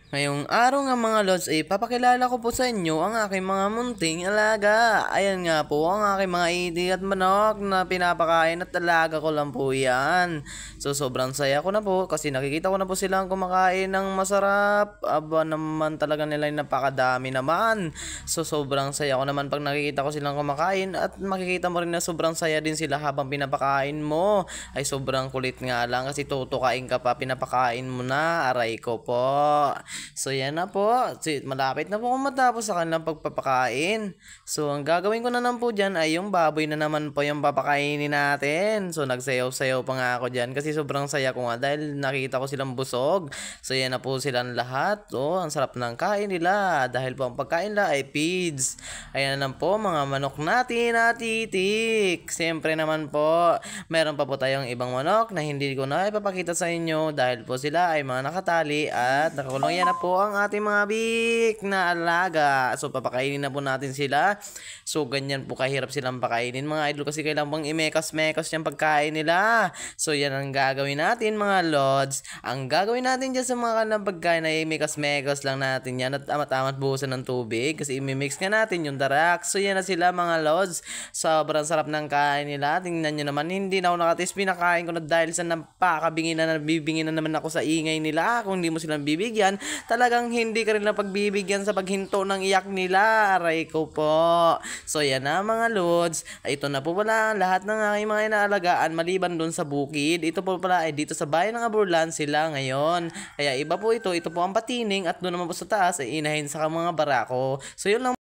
Ngayong araw nga mga lods ay papakilala ko po sa inyo ang aking mga munting alaga. Ayan nga po ang aking mga idi at manok na pinapakain at alaga ko lang po yan. So sobrang saya ko na po kasi nakikita ko na po silang kumakain ng masarap. Aba naman talaga nila yung napakadami naman. So sobrang saya ko naman pag nakikita ko silang kumakain at makikita mo rin na sobrang saya din sila habang pinapakain mo. Ay sobrang kulit nga lang kasi tutukain ka pa pinapakain mo na. Aray ko po. So yan na po, malapit na po akong matapos sa kanilang pagpapakain. So ang gagawin ko na naman po dyan ay yung baboy na naman po yung papakainin natin. So nagsayaw-sayaw pa nga ako dyan kasi sobrang saya ko nga dahil nakita ko silang busog. So yan na po silang lahat. So ang sarap ng kain nila dahil po ang pagkain nila ay feeds. Ayan na po mga manok natin na titik. Siyempre naman po, meron pa po tayong ibang manok na hindi ko na ipapakita sa inyo dahil po sila ay mga nakatali at nakakulong. Yan na po ang ating mga big na alaga. So papakainin na po natin sila. So ganyan po kahirap silang pakainin mga idol kasi kailangan pang imekas-mekas yung pagkain nila. So yan ang gagawin natin mga lods. Ang gagawin natin dyan sa mga kanilang pagkain ay imekas-mekas lang natin yan at amat-amat buhusan ng tubig kasi imimix nga natin yung darak. So yan na sila mga lods. Sobrang sarap ng kain nila. Tingnan nyo naman hindi na ako nakatis pinakain ko na dahil sa napakabingin na nabibingin na naman ako sa ingay nila. Kung hindi mo silang bibigyan talagang hindi ka rin na pagbibigyan sa paghinto ng iyak nila. Aray ko po. So yan na mga lods. Ito na po pala lahat ng aking mga inaalagaan maliban dun sa bukid. Ito po pala ay dito sa bayan ng Aburlan sila ngayon. Kaya iba po ito. Ito po ang patining at doon naman po sa taas ay inahin sa mga barako. So yun lang.